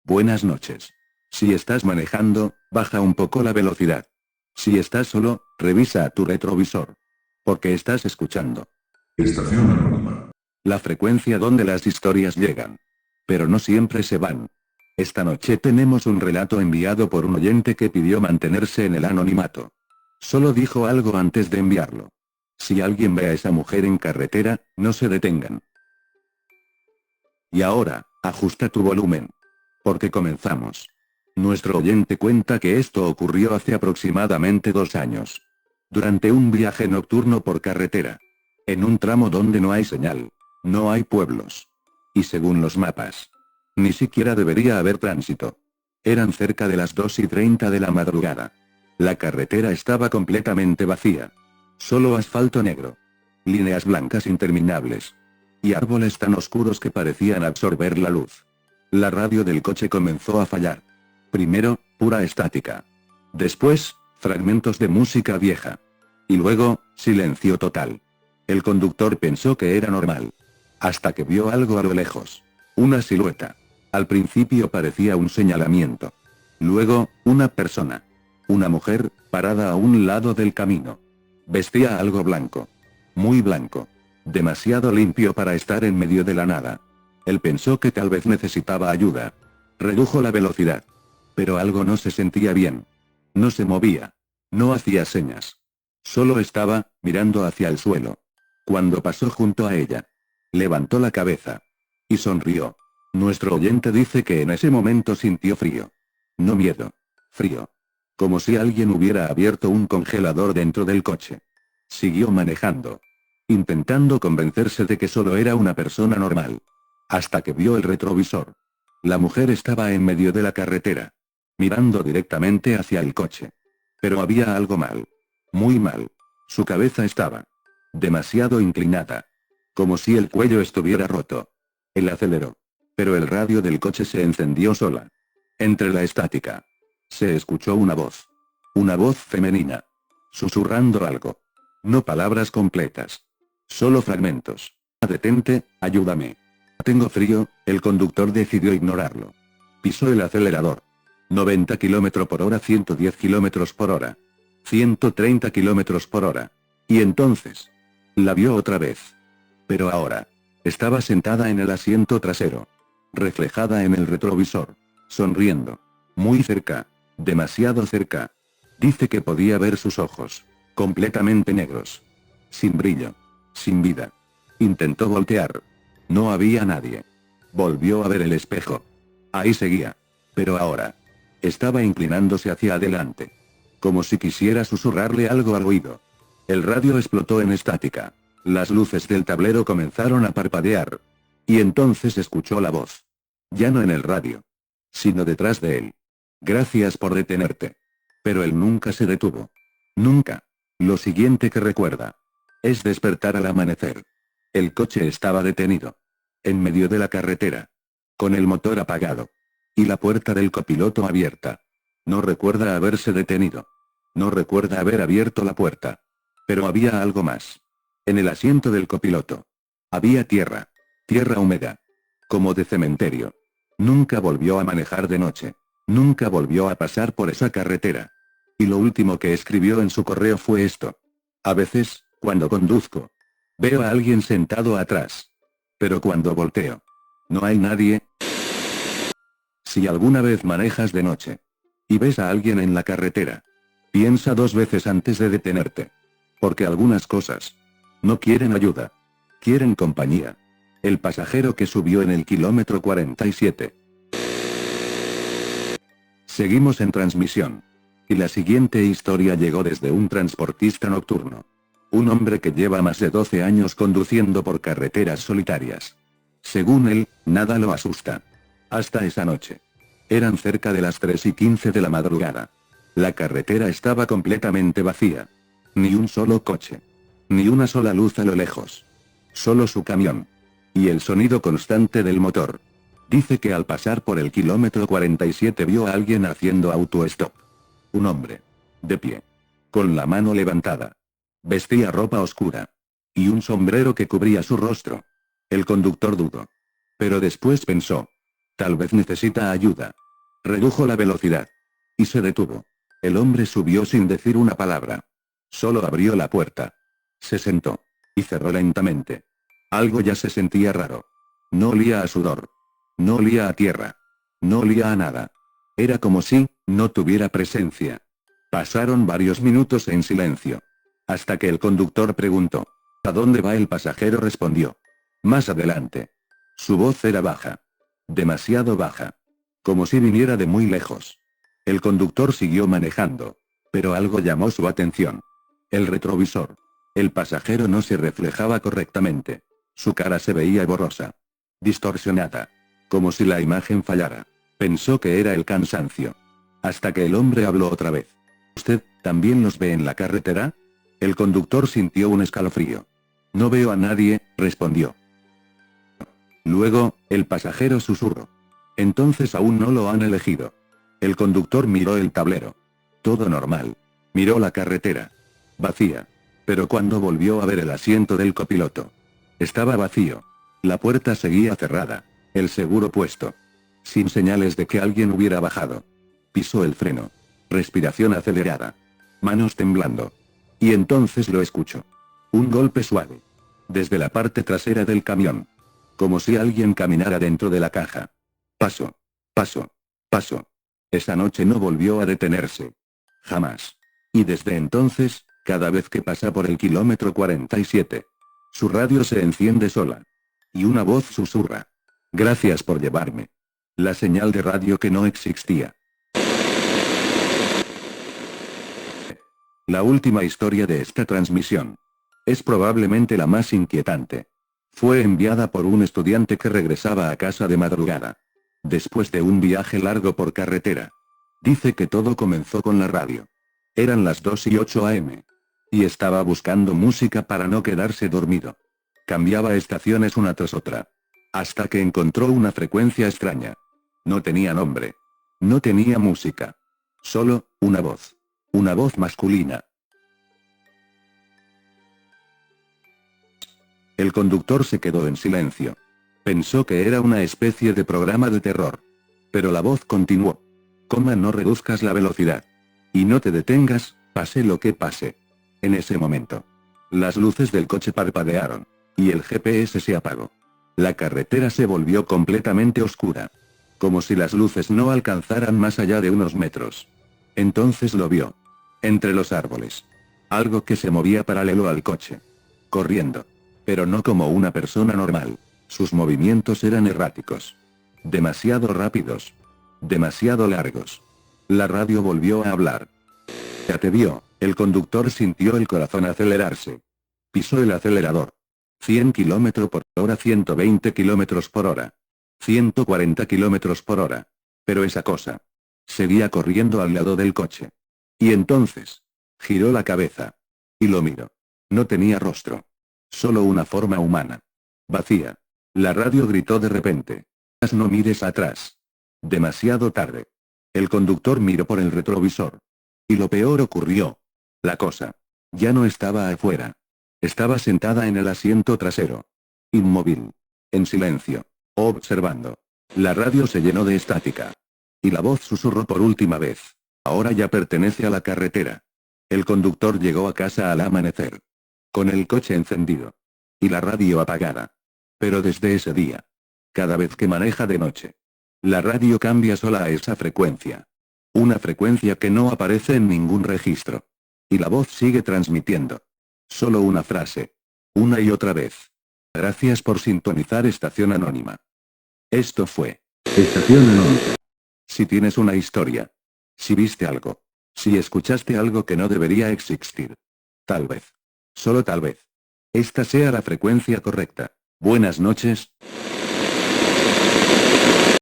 Buenas noches. Si estás manejando, baja un poco la velocidad. Si estás solo, revisa tu retrovisor. Porque estás escuchando. Estación Anónima. La frecuencia donde las historias llegan. Pero no siempre se van. Esta noche tenemos un relato enviado por un oyente que pidió mantenerse en el anonimato. Solo dijo algo antes de enviarlo. Si alguien ve a esa mujer en carretera, no se detengan. Y ahora, ajusta tu volumen. Porque comenzamos. Nuestro oyente cuenta que esto ocurrió hace aproximadamente 2 años. Durante un viaje nocturno por carretera. En un tramo donde no hay señal. No hay pueblos. Y según los mapas, ni siquiera debería haber tránsito. Eran cerca de las 2:30 de la madrugada. La carretera estaba completamente vacía. Solo asfalto negro. Líneas blancas interminables. Y árboles tan oscuros que parecían absorber la luz. La radio del coche comenzó a fallar. Primero, pura estática. Después, fragmentos de música vieja. Y luego, silencio total. El conductor pensó que era normal. Hasta que vio algo a lo lejos. Una silueta. Al principio parecía un señalamiento. Luego, una persona. Una mujer, parada a un lado del camino. Vestía algo blanco. Muy blanco. Demasiado limpio para estar en medio de la nada. Él pensó que tal vez necesitaba ayuda. Redujo la velocidad. Pero algo no se sentía bien. No se movía. No hacía señas. Solo estaba, mirando hacia el suelo. Cuando pasó junto a ella, levantó la cabeza. Y sonrió. Nuestro oyente dice que en ese momento sintió frío. No miedo. Frío. Como si alguien hubiera abierto un congelador dentro del coche. Siguió manejando. Intentando convencerse de que solo era una persona normal. Hasta que vio el retrovisor. La mujer estaba en medio de la carretera. Mirando directamente hacia el coche. Pero había algo mal. Muy mal. Su cabeza estaba demasiado inclinada. Como si el cuello estuviera roto. Él aceleró. Pero el radio del coche se encendió sola. Entre la estática. Se escuchó una voz. Una voz femenina. Susurrando algo. No palabras completas. Solo fragmentos. Detente, ayúdame. Tengo frío. El conductor decidió ignorarlo. Pisó el acelerador. 90 km por hora, 110 km por hora. 130 km por hora. Y entonces, la vio otra vez. Pero ahora, estaba sentada en el asiento trasero. Reflejada en el retrovisor. Sonriendo. Muy cerca. Demasiado cerca. Dice que podía ver sus ojos. Completamente negros. Sin brillo. Sin vida. Intentó voltear. No había nadie. Volvió a ver el espejo. Ahí seguía. Pero ahora, estaba inclinándose hacia adelante. Como si quisiera susurrarle algo al oído. El radio explotó en estática. Las luces del tablero comenzaron a parpadear. Y entonces escuchó la voz. Ya no en el radio. Sino detrás de él. Gracias por detenerte. Pero él nunca se detuvo. Nunca. Lo siguiente que recuerda. Es despertar al amanecer. El coche estaba detenido. En medio de la carretera. Con el motor apagado. Y la puerta del copiloto abierta. No recuerda haberse detenido. No recuerda haber abierto la puerta. Pero había algo más. En el asiento del copiloto. Había tierra. Tierra húmeda. Como de cementerio. Nunca volvió a manejar de noche. Nunca volvió a pasar por esa carretera. Y lo último que escribió en su correo fue esto. A veces, cuando conduzco, veo a alguien sentado atrás. Pero cuando volteo, no hay nadie. Si alguna vez manejas de noche y ves a alguien en la carretera, piensa 2 veces antes de detenerte. Porque algunas cosas no quieren ayuda. Quieren compañía. El pasajero que subió en el kilómetro 47. Seguimos en transmisión. Y la siguiente historia llegó desde un transportista nocturno. Un hombre que lleva más de 12 años conduciendo por carreteras solitarias. Según él, nada lo asusta. Hasta esa noche. Eran cerca de las 3:15 de la madrugada. La carretera estaba completamente vacía. Ni un solo coche. Ni una sola luz a lo lejos. Solo su camión. Y el sonido constante del motor. Dice que al pasar por el kilómetro 47 vio a alguien haciendo auto-stop. Un hombre. De pie. Con la mano levantada. Vestía ropa oscura. Y un sombrero que cubría su rostro. El conductor dudó. Pero después pensó. Tal vez necesita ayuda. Redujo la velocidad. Y se detuvo. El hombre subió sin decir una palabra. Solo abrió la puerta. Se sentó. Y cerró lentamente. Algo ya se sentía raro. No olía a sudor. No olía a tierra. No olía a nada. Era como si no tuviera presencia. Pasaron varios minutos en silencio. Hasta que el conductor preguntó. ¿A dónde va el pasajero? Respondió. Más adelante. Su voz era baja. Demasiado baja. Como si viniera de muy lejos. El conductor siguió manejando. Pero algo llamó su atención. El retrovisor. El pasajero no se reflejaba correctamente. Su cara se veía borrosa. Distorsionada. Como si la imagen fallara. Pensó que era el cansancio. Hasta que el hombre habló otra vez. ¿Usted también los ve en la carretera? El conductor sintió un escalofrío. No veo a nadie, respondió. Luego, el pasajero susurró. Entonces aún no lo han elegido. El conductor miró el tablero. Todo normal. Miró la carretera. Vacía. Pero cuando volvió a ver el asiento del copiloto. Estaba vacío. La puerta seguía cerrada. El seguro puesto. Sin señales de que alguien hubiera bajado. Pisó el freno. Respiración acelerada. Manos temblando. Y entonces lo escuchó. Un golpe suave. Desde la parte trasera del camión. Como si alguien caminara dentro de la caja. Paso. Paso. Paso. Esa noche no volvió a detenerse. Jamás. Y desde entonces, cada vez que pasa por el kilómetro 47. Su radio se enciende sola. Y una voz susurra. Gracias por llevarme. La señal de radio que no existía. La última historia de esta transmisión. Es probablemente la más inquietante. Fue enviada por un estudiante que regresaba a casa de madrugada. Después de un viaje largo por carretera. Dice que todo comenzó con la radio. Eran las 2:08 am. Y estaba buscando música para no quedarse dormido. Cambiaba estaciones una tras otra. Hasta que encontró una frecuencia extraña. No tenía nombre. No tenía música. Solo, una voz. Una voz masculina. El conductor se quedó en silencio. Pensó que era una especie de programa de terror. Pero la voz continuó. Coma, no reduzcas la velocidad. Y no te detengas, pase lo que pase. En ese momento. Las luces del coche parpadearon. Y el GPS se apagó. La carretera se volvió completamente oscura. Como si las luces no alcanzaran más allá de unos metros. Entonces lo vio. Entre los árboles. Algo que se movía paralelo al coche. Corriendo. Pero no como una persona normal. Sus movimientos eran erráticos. Demasiado rápidos. Demasiado largos. La radio volvió a hablar. Ya te vio. El conductor sintió el corazón acelerarse. Pisó el acelerador. 100 km por hora, 120 km por hora. 140 km por hora. Pero esa cosa. Seguía corriendo al lado del coche. Y entonces. Giró la cabeza. Y lo miró. No tenía rostro. Solo una forma humana. Vacía. La radio gritó de repente. No mires atrás. Demasiado tarde. El conductor miró por el retrovisor. Y lo peor ocurrió. La cosa. Ya no estaba afuera. Estaba sentada en el asiento trasero. Inmóvil. En silencio. Observando. La radio se llenó de estática. Y la voz susurró por última vez. Ahora ya pertenece a la carretera. El conductor llegó a casa al amanecer. Con el coche encendido. Y la radio apagada. Pero desde ese día. Cada vez que maneja de noche. La radio cambia sola a esa frecuencia. Una frecuencia que no aparece en ningún registro. Y la voz sigue transmitiendo. Solo una frase. Una y otra vez. Gracias por sintonizar Estación Anónima. Esto fue Estación Anónima. Si tienes una historia. Si viste algo. Si escuchaste algo que no debería existir. Tal vez. Solo tal vez. Esta sea la frecuencia correcta. Buenas noches.